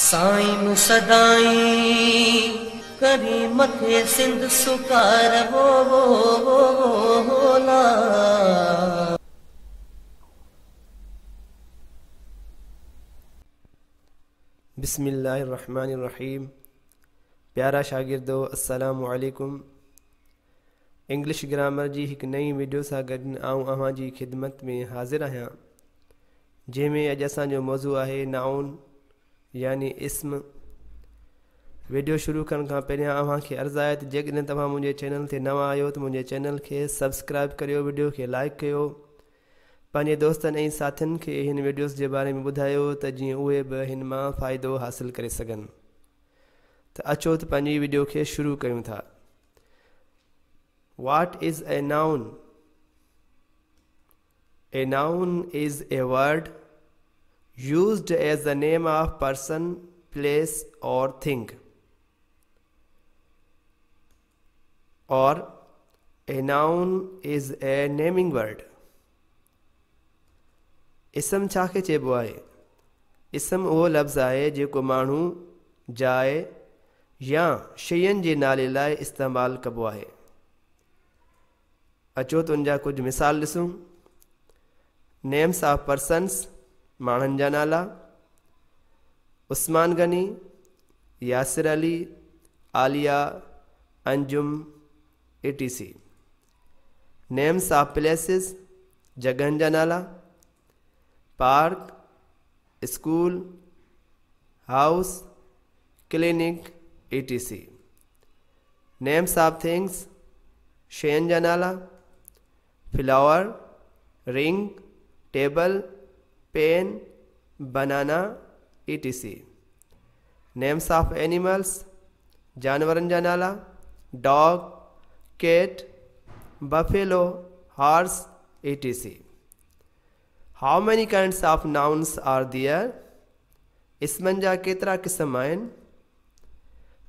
साईं सदाई करी मथे सिंध सुकार बोला। बिस्मिल्लाहिर्रहमानिर्रहीम। प्यारा शागिर्दो अस्सलामु अलैकुम। इंग्लिश ग्रामर जी एक नई वीडियो सां गॾु आऊं अव्हां जी ख़िदमत में हाज़िर आहियां, जंहिंमें अॼु असांजो मौज़ू आहे नाउन यानी इस्म। वीडियो शुरू करण खां पहिरियां अव्हां खे अर्ज़ु आहे त जेकॾहिं तव्हां मुंहिंजे चैनल ते नवां आहियो त मुंहिंजे चैनल खे सब्सक्राइब करियो, वीडियो खे लाइक कयो, पंहिंजे दोस्तनि ऐं साथियुनि खे हिन वीडियोस जे बारे में ॿुधायो त जीअं उहे बि हिन मां फ़ाइदो हासिलु करे सघनि। त अचो त पंहिंजी वीडियो खे शुरू कयूं था। What is a noun? A noun is a word used as the name of person, place or thing. Or a noun is a naming word. इसम छा खे चइबो आहे? इसम उहो लफ़्ज़ आहे जेको माण्हू, जाइ या शयुनि जे नाले लाइ इस्तेमालु कबो आहे। अचो त उनजा कुछ मिसाल ॾिसूं। नेम्स ऑफ पर्सन्स, माण्हुनि जा नाला: Usman Ghani, Yasir Ali, Aliya, Anjum, etc. Names of places, जगहनि जा नाला: park, school, house, clinic, etc. Names of things, शयुनि जा नाला: flower, ring, table, pen, banana, etc. Names of animals, जानवरनि जा नाला: dog, cat, buffalo, horse, etc. How many kinds of nouns are there? इसमनि जा केतिरा क़िस्म आहिनि?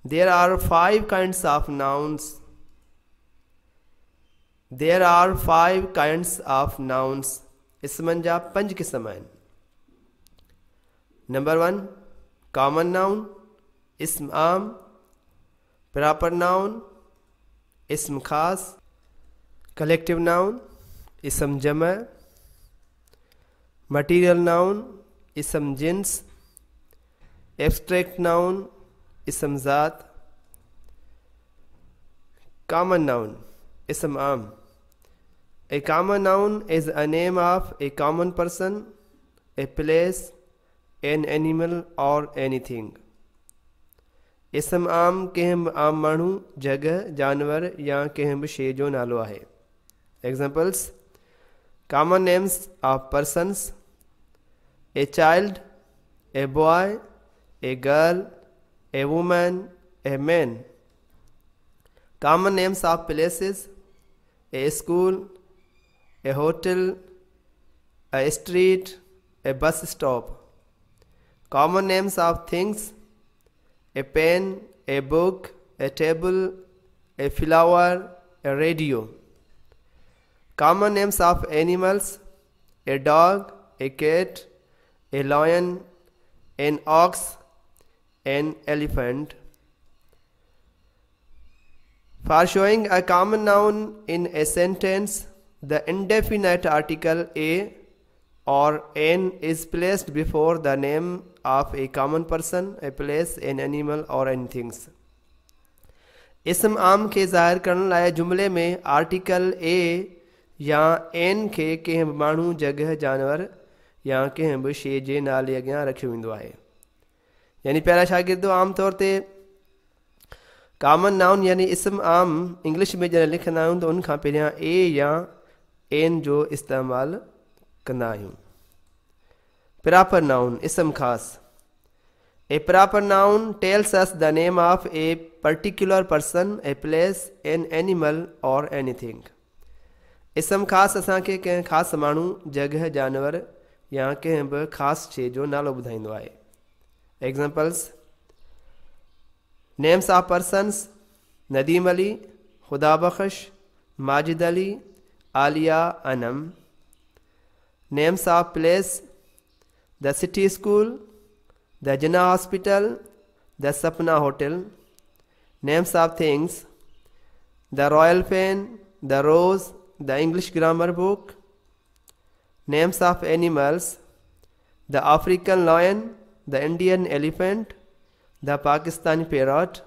There are 5 kinds of nouns. There are 5 kinds of nouns. इसमनि जा 5 क़िस्म आहिनि। Number 1, common noun, इस्म आम। Proper noun, इस्म खास। Collective noun, इस्म जमा। Material noun, इस्म जिन्स। Abstract noun, इस्म ज़ात। Common noun, इस्म आम। A common noun is a name of a common person, a place, an animal or anything. इस्म आम कंहिं बि आम माण्हू, जगह, जानवर या कंहिं बि शइ जो नालो आहे। Examples: common names of persons: a child, a boy, a girl, a woman, a man. Common names of places: a school, a hotel, a street, a bus stop. Common names of things: a pen, a book, a table, a flower, a radio. Common names of animals: a dog, a cat, a lion, an ox, an elephant. For showing a common noun in a sentence, the indefinite article a or an is placed before the name of a common person, a place, an animal or anything. इस्म आम खे ज़ाहिर करण लाइ जुमले में article a या N खे कंहिं बि माण्हू, जगह, जानवर या कंहिं बि शइ जे नाले अॻियां रखियो वेंदो आहे। यानी प्यारा शागिर्दो, आम तौर ते कॉमन नाउन यानी इस्म आम इंग्लिश में जॾहिं लिखंदा आहियूं त उनखां पहिरियां ए या एन जो इस्तेमालु कंदा आहियूं। प्रॉपर नाउन, इस्म ख़ास। A proper noun tells us the name of a particular person, a place, an animal or anything. इस्म ख़ास असांखे कंहिं ख़ासि माण्हू, जगह, जानवर या कंहिं बि ख़ासि शइ जो नालो ॿुधाईंदो आहे। Examples: names of persons: Nadeem Ali, खुदा बख्श, Majid Ali, Alia, Anam. Names of place: the city school, the Jinnah Hospital, the Sapna Hotel. Names of things: the Royal Pen, the Rose, the English Grammar Book. Names of animals: the African lion, the Indian elephant, the Pakistani parrot.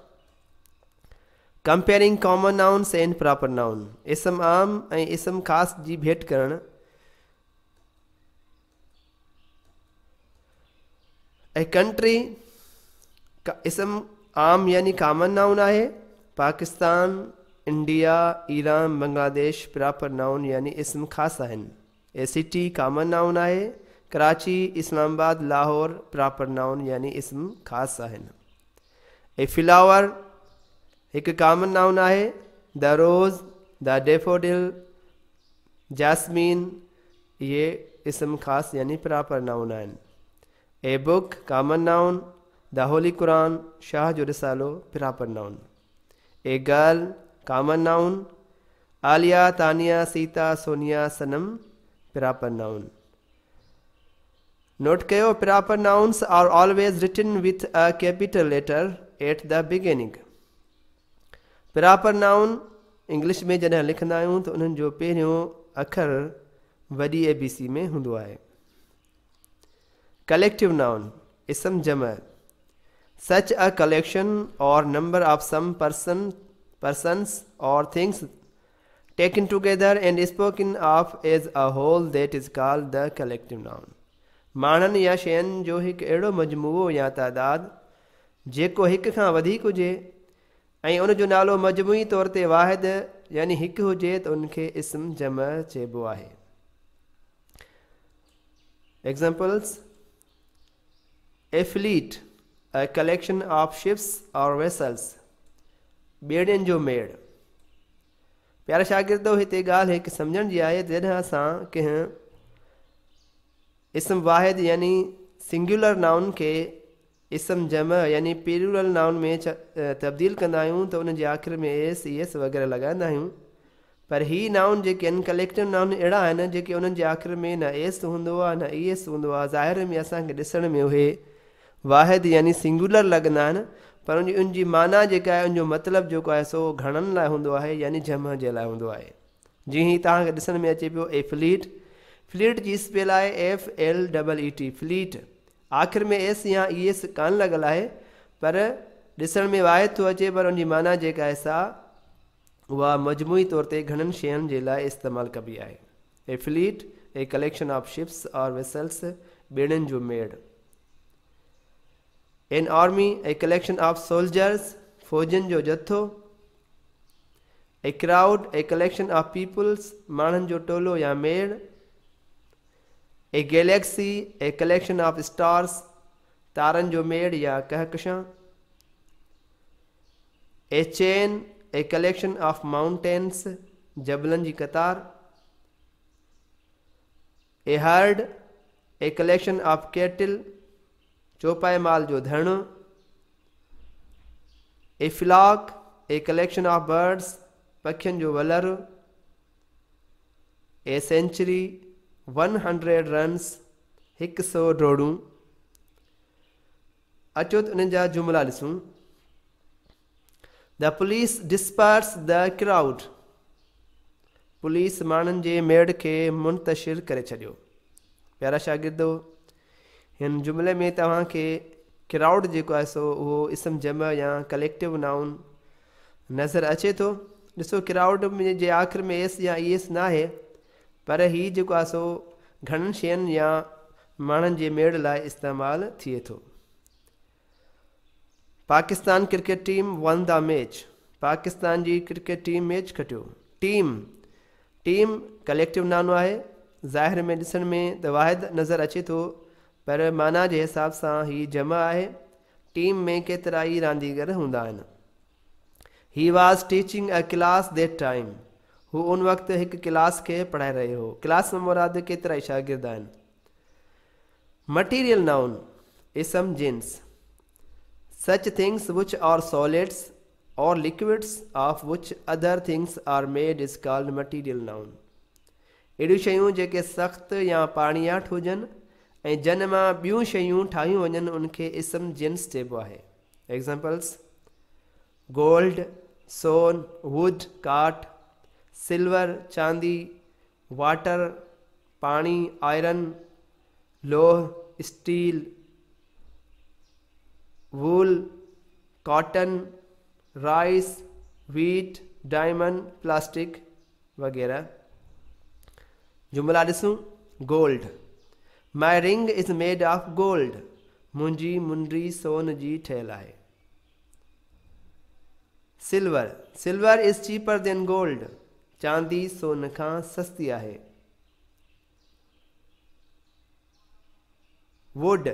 Comparing common nouns and proper noun. इसम आम ऐं इसम ख़ास जी भेट करण. A country इसम आम यानी कॉमन नाउन आहे. Pakistan, India, Iran, Bangladesh proper noun यानी इसम ख़ास आहिनि. A city कॉमन नाउन आहे. कराची, इस्लामाबाद, लाहौर प्रॉपर नाउन यानी इसम ख़ास आहिनि. A flower एक कॉमन नाउन आहे. The rose, the daffodil, jasmine ये इसम ख़ास यानी प्रॉपर नाउन आहिनि. A book common noun. The holy Quran, Shah Jo Risalo proper noun. A girl common noun. Aliya, Tania, Sita, Sonia, Sanam proper noun. Note कयो, proper nouns are always written with a capital letter at the beginning. Proper noun English में जॾहिं लिखंदा आहियूं त उन्हनि जो पहिरियों अखर वॾी ABC में हूंदो आहे. कलेक्टिव नाउन इसम जमा. Such a collection or number of some persons or things taken together and spoken of as a whole that is called the collective noun. माण्हुनि या शयुनि जो हिकु अहिड़ो मजमूओ या तादाद जेको हिक खां वधीक हुजे ऐं उनजो नालो मजमूई तौर ते वाहिद यानी हिकु हुजे त उनखे इसम जमा चइबो आहे. Examples: A fleet a collection of ships or vessels. ॿेड़ियुनि जो मेड़. प्यारा शागिर्दो, हिते ॻाल्हि हिकु सम्झण जी आहे. जॾहिं असां कंहिं इसम वाहिद यानी सिंगुलर नाउन खे इसम जमा यानी प्लूरल नाउन में तब्दील कंदा आहियूं त उन जे आख़िर में एस ES वग़ैरह लॻाईंदा आहियूं. पर ही नाउन जेके आहिनि कलेक्टिव नाउन अहिड़ा आहिनि जेके उन्हनि जे आख़िर में न एस हूंदो आहे न ES हूंदो आहे. ज़ाहिर में असांखे ॾिसण में उहे वाहिद यानी सिंगुलर लॻंदा आहिनि, पर उनजी माना जेका आहे उनजो मतिलबु जेको आहे सो घणनि लाइ हूंदो आहे यानी जमा जे लाइ हूंदो आहे. जीअं ही तव्हांखे ॾिसण में अचे पियो ए फ्लीट. फ्लीट जी स्पेल आहे FLEET. फ्लीट आख़िर में एस या ES कान लॻल आहे, पर ॾिसण में वाहिद थो अचे, पर उनजी माना जेका आहे सा उहा मजमूई तौर ते घणनि शयुनि जे लाइ इस्तेमालु कबी आहे. A fleet a collection of ships or vessels. ॿेड़ियुनि जो मेड़. An army a collection of soldiers. फ़ौजनि जो जथो. A crowd a collection of peoples. माण्हुनि जो टोलो या मेड़. A galaxy a collection of stars. तारनि जो मेड़ या कहकशां. A chain a collection of mountains. जबलनि जी कतार. A herd a collection of cattle. चौपाए माल जो धरणो. A flock a collection of birds. पखियुनि जो वलर. ए सेंचुरी 100 रन्स. 100 डोड़ूं. अचो त उन्हनि जा जुमला ॾिसूं. The police disperse the crowd. Police माण्हुनि जे मेड़ खे मुंतशिर करे छॾियो. प्यारा शागिर्दो, हिन जुमिले में तव्हांखे क्राउड जेको आहे सो उहो इसम जमा या कलेक्टिव नाउन नज़र अचे थो. ॾिसो, क्राउड में जे आख़िर में एस या ES न आहे, पर हीउ जेको आहे सो घणनि शयुनि या माण्हुनि जे मेड़ लाइ इस्तेमालु थिए थो. Pakistan cricket team won the match. Pakistan जी क्रिकेट टीम मैच खटियो. टीम कलेक्टिव नाउन आहे. ज़ाहिर में ॾिसण में त वाहिद नज़र अचे थो, पर माना जे हिसाब सां ही जमा आहे. टीम में केतिरा ई रांदीगर हूंदा आहिनि. He was teaching a class that time. हू उन वक़्तु हिकु क्लास खे पढ़ाए रहियो हो. क्लास में मुराद केतिरा ई शागिर्द आहिनि. मटीरियल नाउन इसम जिन्स. Such things which are solids or liquids of which other things are made is called material noun. अहिड़ियूं शयूं जेके सख़्तु या पाणीयाठ हुजनि ऐं जन मां ॿियूं शयूं ठाहियूं वञनि उनखे इसम जिन्स चइबो आहे। एग्ज़ाम्पल्स: गोल्ड, सोन, वुड, काठ, सिल्वर, चांदी, वाटर, पाणी, आयरन, लोह, steel, wool, cotton, rice, wheat, diamond, plastic वगैरह। जुमला ॾिसूं। Gold: my ring is made of gold. मुंहिंजी मुंडी सोन जी ठहियल आहे। Silver: silver is cheaper than gold. चांदी सोन खां सस्ती आहे। Wood: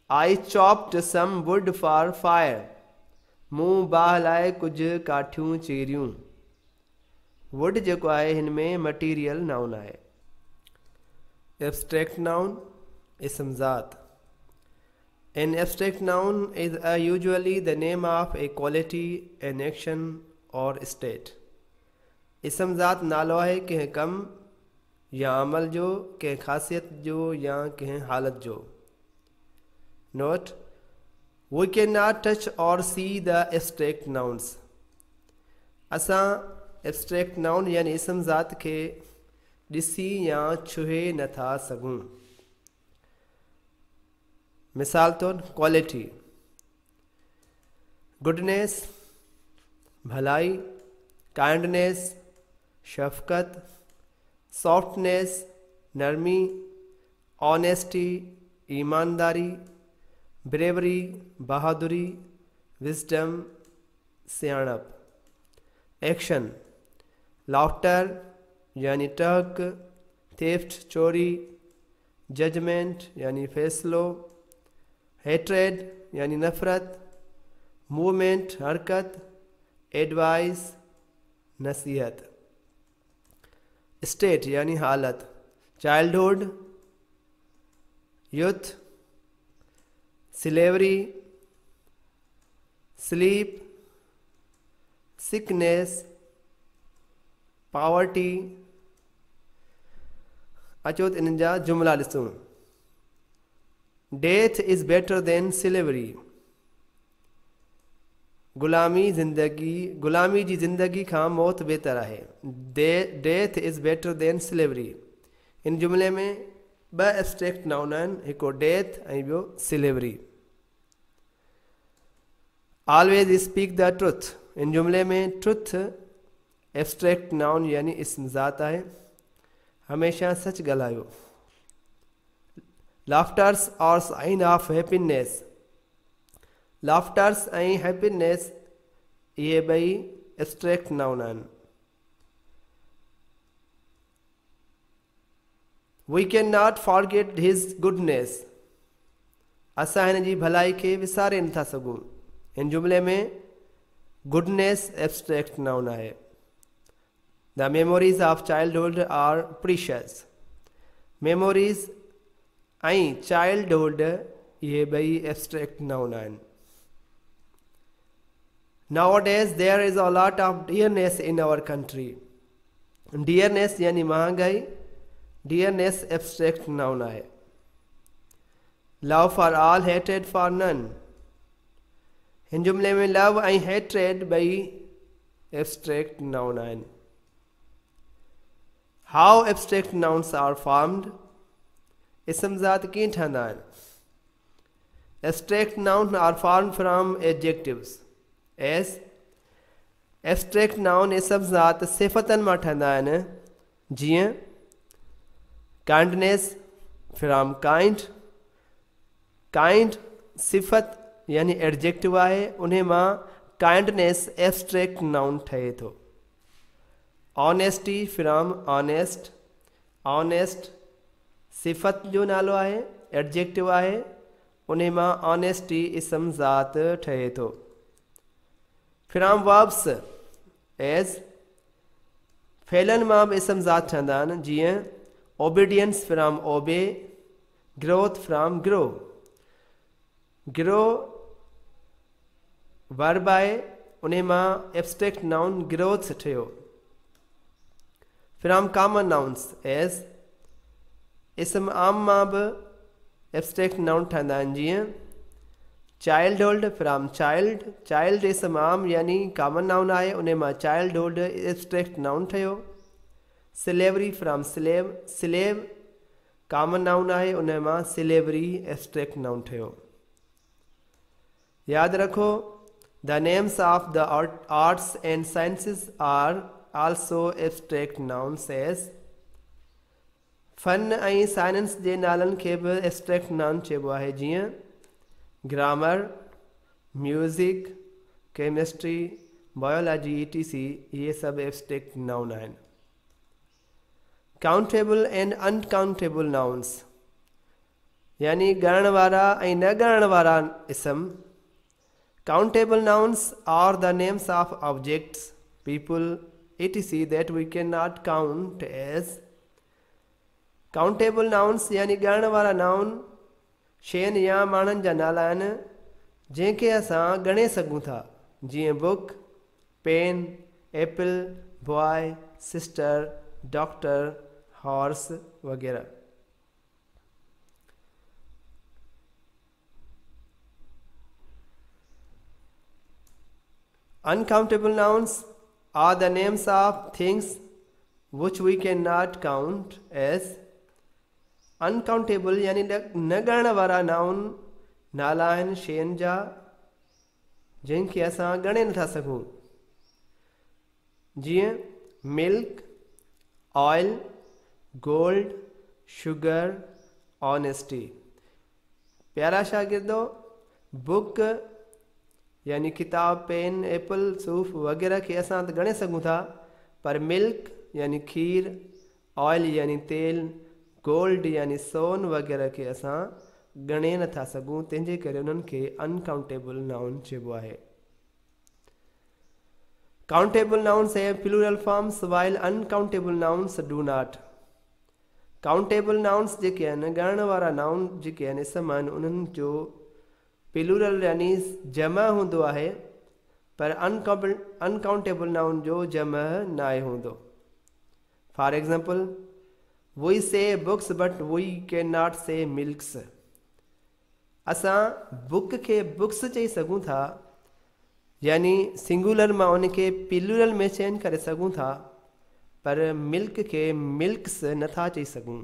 I chopped some wood for fire. मूं बाहि लाइ कुझु काठियूं चीरियूं। वुड जेको आहे हिन में मटीरियल नाउन आहे। एब्स्ट्रैक्ट नाउन इसम ज़ात। An abstract noun is usually the name of a quality, an action or state. इसम ज़ात नालो आहे कंहिं कम या अमल जो, कंहिं ख़ासियत जो या कंहिं हालत जो। Note: We cannot touch or see the abstract nouns. असां abstract noun यानी इसम ज़ात खे ॾिसी या छुहे नथा सघूं। मिसाल तौर क्वालिटी: गुडनेस भलाई, काइंडनेस शफ़क़त, सॉफ्टनेस नरमी, ऑनेस्टी ईमानदारी, ब्रेवरी बहादुरी, विजडम सियाणप। एक्शन: लाफ्टर यानी टहक, थेफ्ट चोरी, जजमेंट यानी फ़ैसिलो, हेट्रेड यानी नफ़रत, मूवमेंट हरकत, एडवाइस नसीहत। स्टेट यानी हालत: childhood, youth, slavery, sleep, sickness, poverty. अचो त इन जा जुमला ॾिसूं। Death is better than slavery. गुलामी जी ज़िंदगी खां मौत बेहतर आहे। Death is better than slavery. इन जुमले में ॿ एब्स्ट्रैक्ट नाउन आहिनि, हिकिड़ो डेथ ऐं ॿियो slavery. Always speak the truth. इन जुमले में ट्रुथ एब्स्ट्रैक्ट नाउन यानी इसम ज़ात आहे। हमेशा सच ॻाल्हायो। लाफ्टर्स और साइन ऑफ हैप्पीनेस। लाफ्टर्स ऐं हैप्पीनेस इहे ॿई एब्स्ट्रैक्ट नाउन आहिनि। वी कैन नॉट फॉरगेट हिज गुडनेस। असां हिन जी भलाई खे विसारे नथा सघूं। हिन जुमले में गुडनेस एब्स्ट्रैक्ट नाउन आहे। The memories of childhood are precious. Memories ऐं चाइल्डहुड इहे ॿई एब्स्ट्रैक्ट नाउन आहिनि। Nowadays there is a lot of dearness in our country. Dearness यानी महंगाई। Dearness एब्स्ट्रैक्ट नाउन आहे। Love for all, hatred for none। हिन जुमले में लव ऐं हेट्रेड ॿई एब्स्ट्रैक्ट नाउन आहिनि। How abstract nouns are formed। इसम ज़ात कीअं ठहंदा आहिनि। Abstract nouns are formed from adjectives as abstract noun इसम ज़ात सिफ़तनि मां ठहंदा आहिनि, जीअं काइंडनेस फ्रॉम काइंड। काइंड सिफ़त यानी एडजेक्टिव आहे, उन मां काइंडनेस एब्स्ट्रैक्ट नाउन ठहे थो। Honesty from honest. ऑनेस्ट सिफ़त जो नालो आहे, एडजेक्टिव आहे, उन मां ऑनेस्टी इसम ज़ात ठहे थो। फ्रॉम वर्ब्स एज फेलन मां बि इसम ज़ात ठहंदा आहिनि, जीअं obedience from obey, growth from grow. Grow verb आहे, उन मां एब्स्ट्रैक्ट नाउन ग्रोथ ठहियो। फ्रॉम कॉमन नाउन्स एज इसम आम मां बि एब्स्ट्रैक्ट नाउन ठहंदा आहिनि। जीअं चाइल्डहुड फ्रॉम चाइल्ड, चाइल्ड इसम आम यानी कॉमन नाउन आहे, उन मां चाइल्डहुड एब्स्ट्रैक्ट नाउन ठहियो। Slavery from slave, slave common noun आहे, उन मां स्लेवरी एब्स्ट्रैक्ट नाउन ठहियो। यादि रखो the names of the arts and sciences are also abstract nouns as फन ऐं साइंस जे नालनि खे बि एब्स्ट्रैक्ट नाउन चइबो आहे। जीअं grammar, music, chemistry, biology etc इहे सभु एब्स्ट्रैक्ट नाउन आहिनि। काउंटेबल एंड अनकाउंटेबल नाउन्स यानी ॻणण वारा ऐं न ॻणण वारा इसम। Countable nouns are the names of objects, people etc that we cannot count as। Countable nouns यानी ॻणण वारा नाउन शयुनि या माण्हुनि जा नाला आहिनि जंहिंखे असां ॻणे सघूं था। जीअं book, pen, apple, boy, sister, doctor, horse वग़ैरह। Uncountable nouns are the names of things which we cannot count as। Uncountable यानी न ॻणण वारा नाउन नाला आहिनि शयुनि जा जंहिंखे असां ॻणे नथा सघूं। जीअं milk, oil, gold, sugar, honesty. प्यारा शागिर्दो, बुक यानी किताब, पेन, एप्पल, सूफ़ वग़ैरह खे असां त ॻणे सघूं था, पर मिल्क यानी खीर, ऑयल यानी तेल, गोल्ड यानी सोन वग़ैरह खे असां ॻणे नथा सघूं, तंहिंजे करे उन्हनि खे अनकाउंटेबल नाउन चइबो आहे। Countable nouns have plural forms while uncountable nouns do not. Countable nouns जेके आहिनि, ॻणण वारा नाउन जेके आहिनि इसम आहिनि, उन्हनि जो प्लूरल यानी जमा हूंदो आहे, पर अनकाउंटेबल नाउन जो जमा न आहे हूंदो। For example we say books but we can not say milks. असां बुक खे बुक्स चई सघूं था, यानी सिंगुलर मां उनखे प्लूरल में चेंज करे सघूं था, पर मिल्क खे मिल्क्स नथा चई सघूं।